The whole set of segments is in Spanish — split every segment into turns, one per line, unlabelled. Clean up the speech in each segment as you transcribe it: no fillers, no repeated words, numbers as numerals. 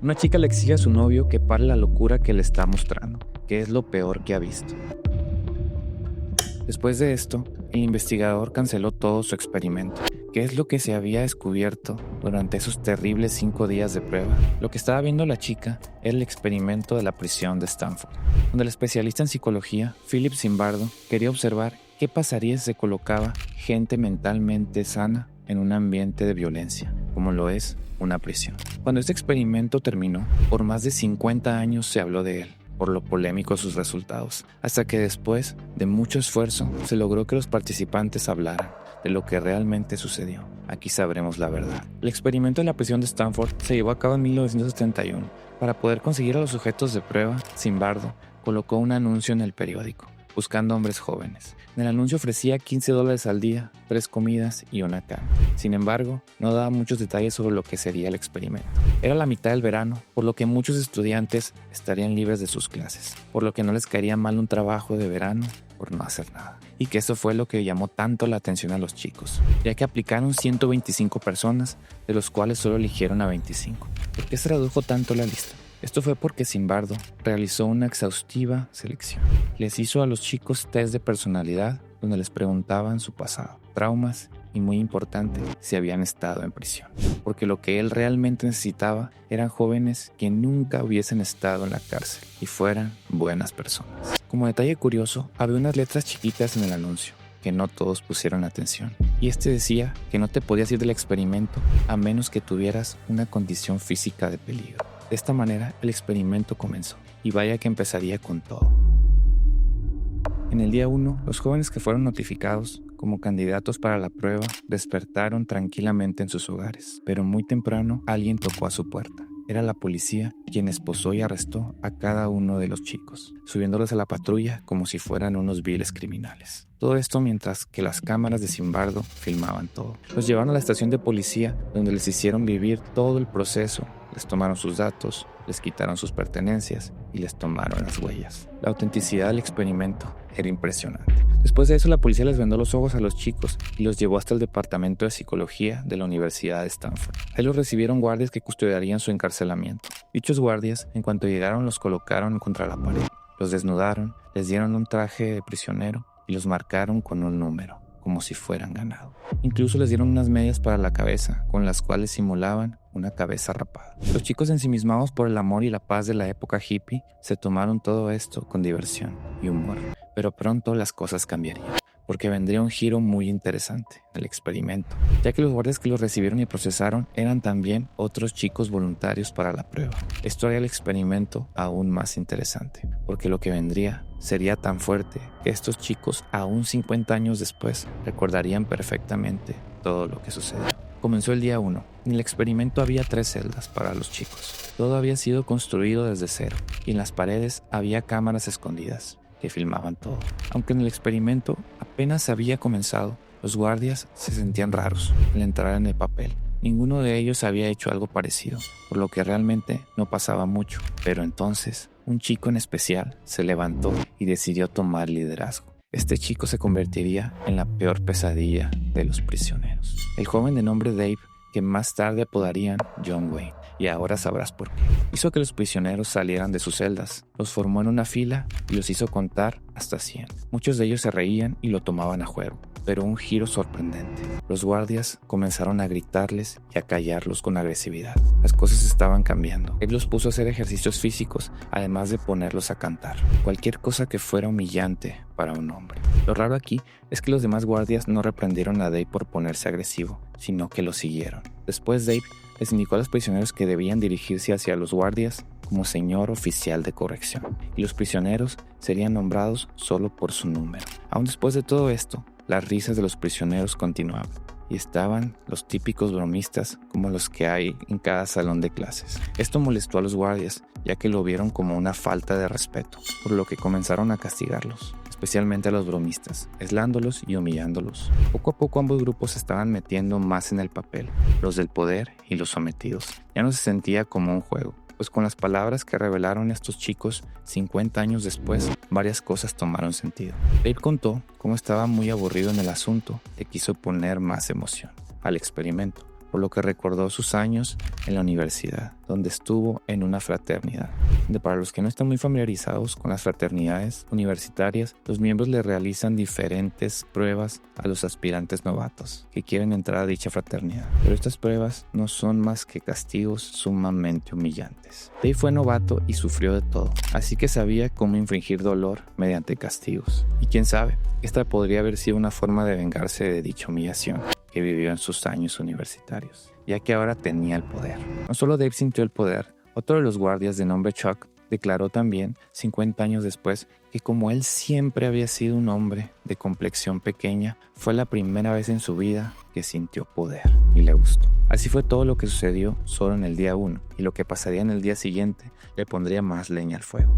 Una chica le exige a su novio que pare la locura que le está mostrando, que es lo peor que ha visto. Después de esto, el investigador canceló todo su experimento. ¿Qué es lo que se había descubierto durante esos terribles 5 días de prueba? Lo que estaba viendo la chica era el experimento de la prisión de Stanford, donde el especialista en psicología, Philip Zimbardo, quería observar qué pasaría si se colocaba gente mentalmente sana en un ambiente de violencia, como lo es una prisión. Cuando este experimento terminó, por más de 50 años se habló de él, por lo polémico sus resultados, hasta que después de mucho esfuerzo se logró que los participantes hablaran de lo que realmente sucedió. Aquí sabremos la verdad. El experimento de la prisión de Stanford se llevó a cabo en 1971. Para poder conseguir a los sujetos de prueba, Zimbardo colocó un anuncio en el periódico, buscando hombres jóvenes. En el anuncio ofrecía $15 al día, 3 comidas y una cama. Sin embargo, no daba muchos detalles sobre lo que sería el experimento. Era la mitad del verano, por lo que muchos estudiantes estarían libres de sus clases, por lo que no les caería mal un trabajo de verano por no hacer nada. Y que eso fue lo que llamó tanto la atención a los chicos, ya que aplicaron 125 personas, de los cuales solo eligieron a 25. ¿Por qué se redujo tanto la lista? Esto fue porque Zimbardo realizó una exhaustiva selección. Les hizo a los chicos test de personalidad donde les preguntaban su pasado, traumas y, muy importante, si habían estado en prisión. Porque lo que él realmente necesitaba eran jóvenes que nunca hubiesen estado en la cárcel y fueran buenas personas. Como detalle curioso, había unas letras chiquitas en el anuncio que no todos pusieron atención. Y este decía que no te podías ir del experimento a menos que tuvieras una condición física de peligro. De esta manera, el experimento comenzó, y vaya que empezaría con todo. En el día 1, los jóvenes que fueron notificados como candidatos para la prueba despertaron tranquilamente en sus hogares, pero muy temprano alguien tocó a su puerta. Era la policía quien esposó y arrestó a cada uno de los chicos, subiéndolos a la patrulla como si fueran unos viles criminales. Todo esto mientras que las cámaras de Zimbardo filmaban todo. Los llevaron a la estación de policía, donde les hicieron vivir todo el proceso. Les tomaron sus datos, les quitaron sus pertenencias y les tomaron las huellas. La autenticidad del experimento era impresionante. Después de eso, la policía les vendó los ojos a los chicos y los llevó hasta el departamento de psicología de la Universidad de Stanford. Ahí los recibieron guardias que custodiarían su encarcelamiento. Dichos guardias, en cuanto llegaron, los colocaron contra la pared. Los desnudaron, les dieron un traje de prisionero y los marcaron con un número, como si fueran ganado. Incluso les dieron unas medias para la cabeza, con las cuales simulaban una cabeza rapada. Los chicos, ensimismados por el amor y la paz de la época hippie, se tomaron todo esto con diversión y humor. Pero pronto las cosas cambiarían, porque vendría un giro muy interesante en el experimento, ya que los guardias que los recibieron y procesaron eran también otros chicos voluntarios para la prueba. Esto haría el experimento aún más interesante, porque lo que vendría sería tan fuerte que estos chicos, aún 50 años después, recordarían perfectamente todo lo que sucedió. Comenzó el día 1. En el experimento había 3 celdas para los chicos. Todo había sido construido desde cero, y en las paredes había cámaras escondidas que filmaban todo. Aunque en el experimento apenas había comenzado, los guardias se sentían raros al entrar en el papel. Ninguno de ellos había hecho algo parecido, por lo que realmente no pasaba mucho. Pero entonces, un chico en especial se levantó y decidió tomar liderazgo. Este chico se convertiría en la peor pesadilla de los prisioneros. El joven de nombre Dave, que más tarde apodarían John Wayne, y ahora sabrás por qué. Hizo que los prisioneros salieran de sus celdas, los formó en una fila y los hizo contar hasta 100. Muchos de ellos se reían y lo tomaban a juego, pero un giro sorprendente. Los guardias comenzaron a gritarles y a callarlos con agresividad. Las cosas estaban cambiando. Él los puso a hacer ejercicios físicos, además de ponerlos a cantar. Cualquier cosa que fuera humillante para un hombre. Lo raro aquí es que los demás guardias no reprendieron a Dave por ponerse agresivo, sino que lo siguieron. Después Dave les indicó a los prisioneros que debían dirigirse hacia los guardias como señor oficial de corrección, y los prisioneros serían nombrados solo por su número. Aún después de todo esto, las risas de los prisioneros continuaban, y estaban los típicos bromistas como los que hay en cada salón de clases. Esto molestó a los guardias, ya que lo vieron como una falta de respeto, por lo que comenzaron a castigarlos, especialmente a los bromistas, aislándolos y humillándolos. Poco a poco ambos grupos se estaban metiendo más en el papel, los del poder y los sometidos. Ya no se sentía como un juego, pues con las palabras que revelaron estos chicos 50 años después, varias cosas tomaron sentido. Dave contó cómo estaba muy aburrido en el asunto y quiso poner más emoción al experimento, por lo que recordó sus años en la universidad, donde estuvo en una fraternidad. Para los que no están muy familiarizados con las fraternidades universitarias, los miembros le realizan diferentes pruebas a los aspirantes novatos que quieren entrar a dicha fraternidad. Pero estas pruebas no son más que castigos sumamente humillantes. Dave fue novato y sufrió de todo, así que sabía cómo infligir dolor mediante castigos. Y quién sabe, esta podría haber sido una forma de vengarse de dicha humillación que vivió en sus años universitarios, ya que ahora tenía el poder. No solo Dave sintió el poder, otro de los guardias de nombre Chuck declaró también, 50 años después, que como él siempre había sido un hombre de complexión pequeña, fue la primera vez en su vida que sintió poder y le gustó. Así fue todo lo que sucedió solo en el día 1, y lo que pasaría en el día siguiente le pondría más leña al fuego.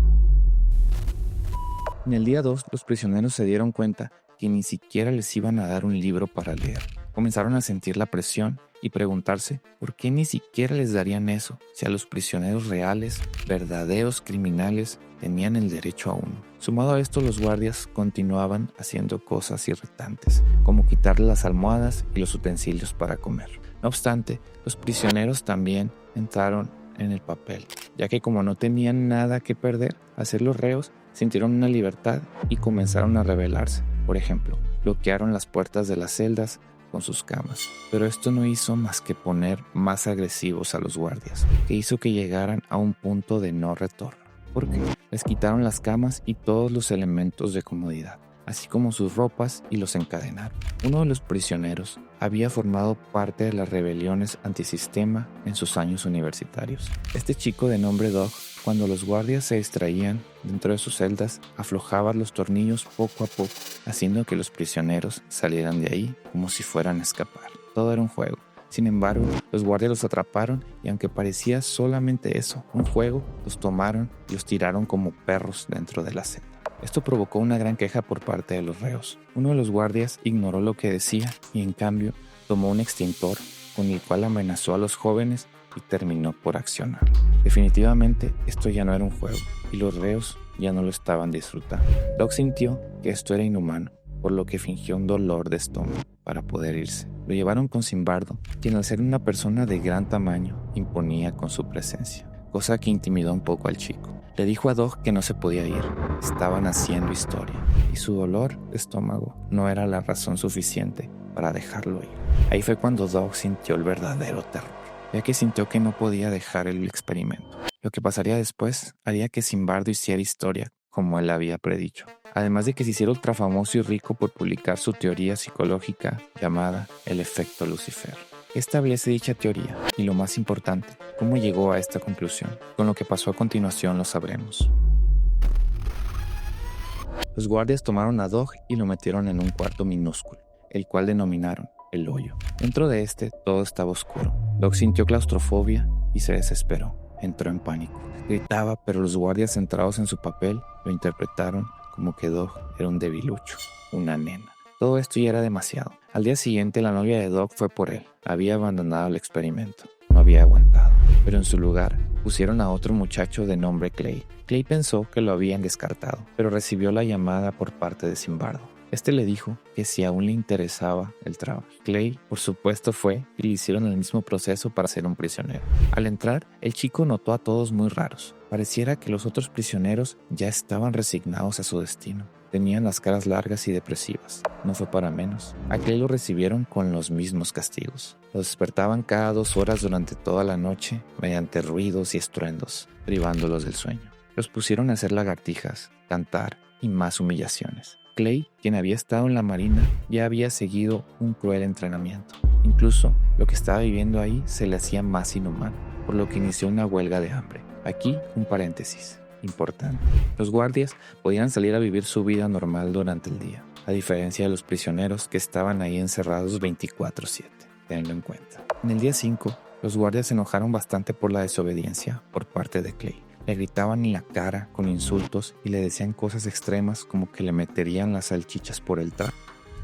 En el día 2, los prisioneros se dieron cuenta que ni siquiera les iban a dar un libro para leer. Comenzaron a sentir la presión y preguntarse por qué ni siquiera les darían eso, si a los prisioneros reales, verdaderos criminales, tenían el derecho a uno. Sumado a esto, los guardias continuaban haciendo cosas irritantes, como quitarle las almohadas y los utensilios para comer. No obstante, los prisioneros también entraron en el papel, ya que como no tenían nada que perder, al ser los reos, sintieron una libertad y comenzaron a rebelarse. Por ejemplo, bloquearon las puertas de las celdas con sus camas. Pero esto no hizo más que poner más agresivos a los guardias, que hizo que llegaran a un punto de no retorno. ¿Por qué? Les quitaron las camas y todos los elementos de comodidad, así como sus ropas, y los encadenaron. Uno de los prisioneros había formado parte de las rebeliones antisistema en sus años universitarios. Este chico de nombre Doug, cuando los guardias se distraían dentro de sus celdas, aflojaba los tornillos poco a poco, haciendo que los prisioneros salieran de ahí como si fueran a escapar. Todo era un juego. Sin embargo, los guardias los atraparon y aunque parecía solamente eso, un juego, los tomaron y los tiraron como perros dentro de la celda. Esto provocó una gran queja por parte de los reos. Uno de los guardias ignoró lo que decía y en cambio tomó un extintor con el cual amenazó a los jóvenes y terminó por accionar. Definitivamente esto ya no era un juego y los reos ya no lo estaban disfrutando. Doc sintió que esto era inhumano, por lo que fingió un dolor de estómago para poder irse. Lo llevaron con Zimbardo, quien al ser una persona de gran tamaño imponía con su presencia, cosa que intimidó un poco al chico. Le dijo a Doug que no se podía ir, estaban haciendo historia, y su dolor de estómago no era la razón suficiente para dejarlo ir. Ahí fue cuando Doug sintió el verdadero terror, ya que sintió que no podía dejar el experimento. Lo que pasaría después haría que Zimbardo hiciera historia, como él había predicho. Además de que se hiciera ultra famoso y rico por publicar su teoría psicológica llamada el efecto Lucifer. ¿Qué establece dicha teoría? Y lo más importante, ¿cómo llegó a esta conclusión? Con lo que pasó a continuación lo sabremos. Los guardias tomaron a Doug y lo metieron en un cuarto minúsculo, el cual denominaron el hoyo. Dentro de este todo estaba oscuro. Doug sintió claustrofobia y se desesperó. Entró en pánico. Gritaba, pero los guardias centrados en su papel lo interpretaron como que Doug era un debilucho, una nena. Todo esto ya era demasiado. Al día siguiente la novia de Doug fue por él. Había abandonado el experimento. No había aguantado. Pero en su lugar pusieron a otro muchacho de nombre Clay. Clay pensó que lo habían descartado, pero recibió la llamada por parte de Zimbardo. Este le dijo que si aún le interesaba el trabajo. Clay, por supuesto, fue y le hicieron el mismo proceso para ser un prisionero. Al entrar, el chico notó a todos muy raros. Pareciera que los otros prisioneros ya estaban resignados a su destino. Tenían las caras largas y depresivas. No fue para menos. A Clay lo recibieron con los mismos castigos. Lo despertaban cada 2 horas durante toda la noche mediante ruidos y estruendos, privándolos del sueño. Los pusieron a hacer lagartijas, cantar y más humillaciones. Clay, quien había estado en la marina, ya había seguido un cruel entrenamiento. Incluso lo que estaba viviendo ahí se le hacía más inhumano, por lo que inició una huelga de hambre. Aquí un paréntesis importante. Los guardias podían salir a vivir su vida normal durante el día, a diferencia de los prisioneros que estaban ahí encerrados 24/7. Tenlo en cuenta. En el día 5, los guardias se enojaron bastante por la desobediencia por parte de Clay. Le gritaban en la cara con insultos y le decían cosas extremas como que le meterían las salchichas por el trago.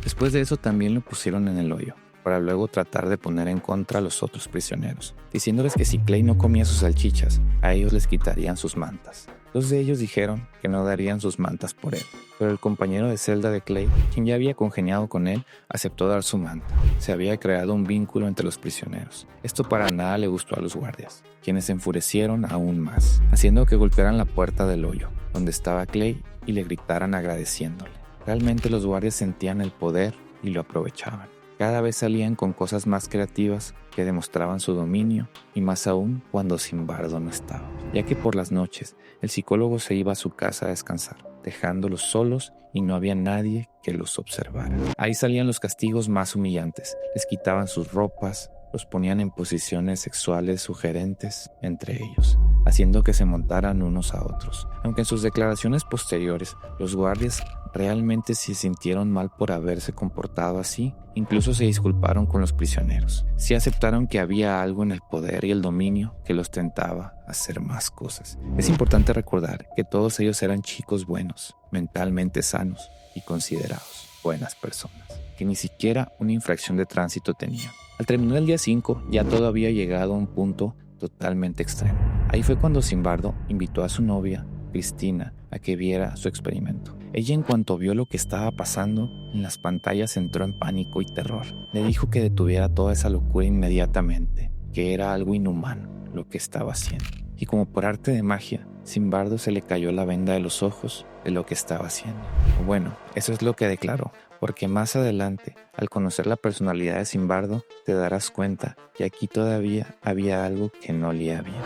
Después de eso también lo pusieron en el hoyo, para luego tratar de poner en contra a los otros prisioneros, diciéndoles que si Clay no comía sus salchichas, a ellos les quitarían sus mantas. Dos de ellos dijeron que no darían sus mantas por él, pero el compañero de celda de Clay, quien ya había congeniado con él, aceptó dar su manta. Se había creado un vínculo entre los prisioneros. Esto para nada le gustó a los guardias, quienes se enfurecieron aún más, haciendo que golpearan la puerta del hoyo, donde estaba Clay, y le gritaran agradeciéndole. Realmente los guardias sentían el poder y lo aprovechaban. Cada vez salían con cosas más creativas que demostraban su dominio, y más aún cuando Zimbardo no estaba, ya que por las noches el psicólogo se iba a su casa a descansar, dejándolos solos y no había nadie que los observara. Ahí salían los castigos más humillantes, les quitaban sus ropas, los ponían en posiciones sexuales sugerentes entre ellos, haciendo que se montaran unos a otros. Aunque en sus declaraciones posteriores los guardias realmente se sintieron mal por haberse comportado así, incluso se disculparon con los prisioneros. Sí aceptaron que había algo en el poder y el dominio que los tentaba a hacer más cosas. Es importante recordar que todos ellos eran chicos buenos, mentalmente sanos y considerados buenas personas, que ni siquiera una infracción de tránsito tenían. Al terminar el día 5, ya todo había llegado a un punto totalmente extremo. Ahí fue cuando Zimbardo invitó a su novia, Cristina, a que viera su experimento. Ella, en cuanto vio lo que estaba pasando en las pantallas, entró en pánico y terror. Le dijo que detuviera toda esa locura inmediatamente, que era algo inhumano lo que estaba haciendo. Y como por arte de magia, Zimbardo se le cayó la venda de los ojos de lo que estaba haciendo. Bueno, eso es lo que declaró, porque más adelante, al conocer la personalidad de Zimbardo, te darás cuenta que aquí todavía había algo que no olía bien.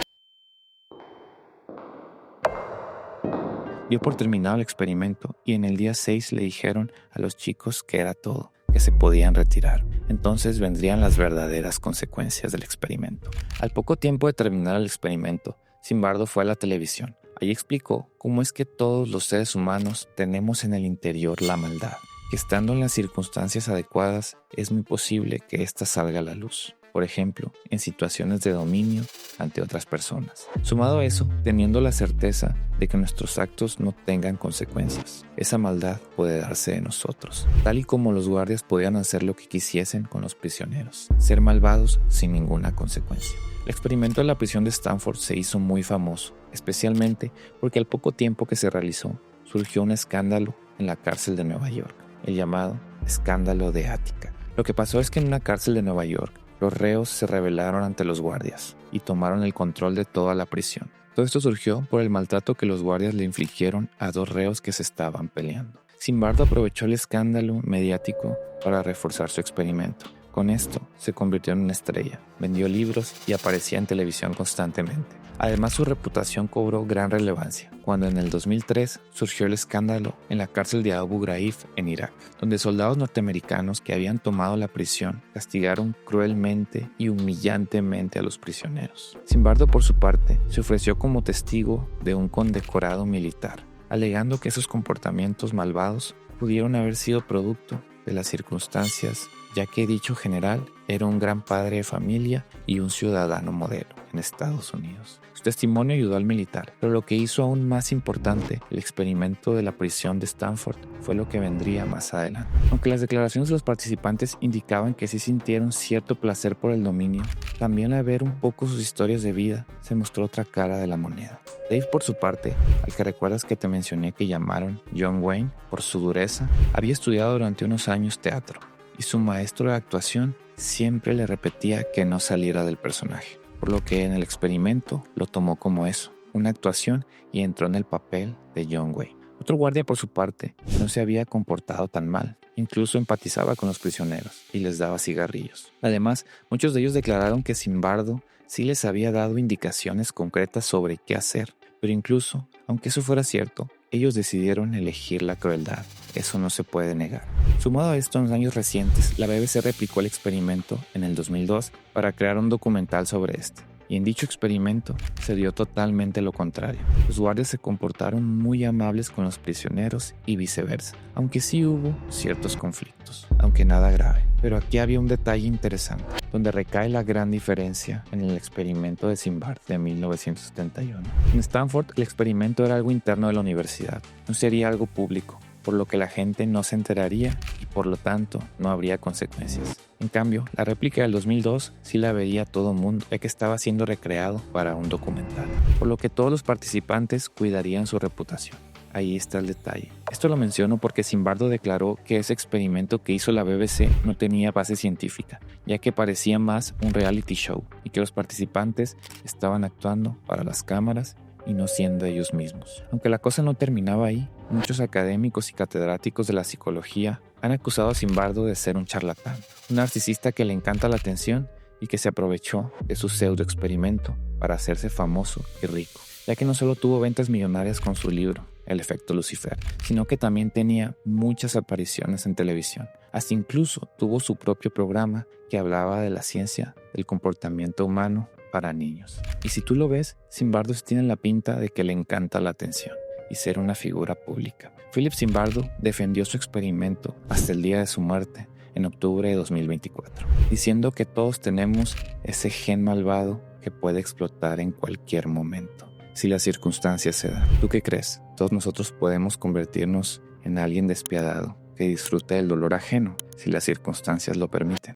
Dio por terminado el experimento y en el día 6 le dijeron a los chicos que era todo, que se podían retirar. Entonces vendrían las verdaderas consecuencias del experimento. Al poco tiempo de terminar el experimento, Zimbardo fue a la televisión. Allí explicó cómo es que todos los seres humanos tenemos en el interior la maldad, que estando en las circunstancias adecuadas es muy posible que ésta salga a la luz. Por ejemplo, en situaciones de dominio ante otras personas. Sumado a eso, teniendo la certeza de que nuestros actos no tengan consecuencias, esa maldad puede darse de nosotros, tal y como los guardias podían hacer lo que quisiesen con los prisioneros, ser malvados sin ninguna consecuencia. El experimento de la prisión de Stanford se hizo muy famoso, especialmente porque al poco tiempo que se realizó, surgió un escándalo en la cárcel de Nueva York, el llamado escándalo de Ática. Lo que pasó es que en una cárcel de Nueva York, los reos se rebelaron ante los guardias y tomaron el control de toda la prisión. Todo esto surgió por el maltrato que los guardias le infligieron a dos reos que se estaban peleando. Zimbardo aprovechó el escándalo mediático para reforzar su experimento. Con esto, se convirtió en una estrella, vendió libros y aparecía en televisión constantemente. Además, su reputación cobró gran relevancia cuando en el 2003 surgió el escándalo en la cárcel de Abu Ghraib en Irak, donde soldados norteamericanos que habían tomado la prisión castigaron cruelmente y humillantemente a los prisioneros. Zimbardo, por su parte, se ofreció como testigo de un condecorado militar, alegando que esos comportamientos malvados pudieron haber sido producto de las circunstancias, ya que dicho general era un gran padre de familia y un ciudadano modelo en Estados Unidos. Su testimonio ayudó al militar, pero lo que hizo aún más importante el experimento de la prisión de Stanford fue lo que vendría más adelante. Aunque las declaraciones de los participantes indicaban que sí sintieron cierto placer por el dominio, también al ver un poco sus historias de vida se mostró otra cara de la moneda. Dave, por su parte, al que recuerdas que te mencioné que llamaron John Wayne por su dureza, había estudiado durante unos años teatro y su maestro de actuación siempre le repetía que no saliera del personaje, por lo que en el experimento lo tomó como eso, una actuación, y entró en el papel de John Wayne. Otro guardia, por su parte, no se había comportado tan mal, incluso empatizaba con los prisioneros y les daba cigarrillos. Además, muchos de ellos declararon que Zimbardo sí les había dado indicaciones concretas sobre qué hacer, pero incluso, aunque eso fuera cierto, ellos decidieron elegir la crueldad. Eso no se puede negar. Sumado a esto, en los años recientes, la BBC replicó el experimento en el 2002 para crear un documental sobre este. Y en dicho experimento se dio totalmente lo contrario. Los guardias se comportaron muy amables con los prisioneros y viceversa, aunque sí hubo ciertos conflictos, aunque nada grave. Pero aquí había un detalle interesante, donde recae la gran diferencia en el experimento de Zimbardo de 1971. En Stanford, el experimento era algo interno de la universidad, no sería algo público, por lo que la gente no se enteraría y por lo tanto no habría consecuencias. En cambio, la réplica del 2002 sí la vería todo mundo, ya que estaba siendo recreado para un documental, por lo que todos los participantes cuidarían su reputación. Ahí está el detalle. Esto lo menciono porque Zimbardo declaró que ese experimento que hizo la BBC no tenía base científica, ya que parecía más un reality show y que los participantes estaban actuando para las cámaras y no siendo ellos mismos. Aunque la cosa no terminaba ahí, muchos académicos y catedráticos de la psicología han acusado a Zimbardo de ser un charlatán, un narcisista que le encanta la atención y que se aprovechó de su pseudo experimento para hacerse famoso y rico, ya que no solo tuvo ventas millonarias con su libro, El efecto Lucifer, sino que también tenía muchas apariciones en televisión. Hasta incluso tuvo su propio programa que hablaba de la ciencia del comportamiento humano para niños. Y si tú lo ves, Zimbardo tiene la pinta de que le encanta la atención y ser una figura pública. Philip Zimbardo defendió su experimento hasta el día de su muerte, en octubre de 2024, diciendo que todos tenemos ese gen malvado que puede explotar en cualquier momento, si las circunstancias se dan. ¿Tú qué crees? Todos nosotros podemos convertirnos en alguien despiadado que disfrute del dolor ajeno, si las circunstancias lo permiten.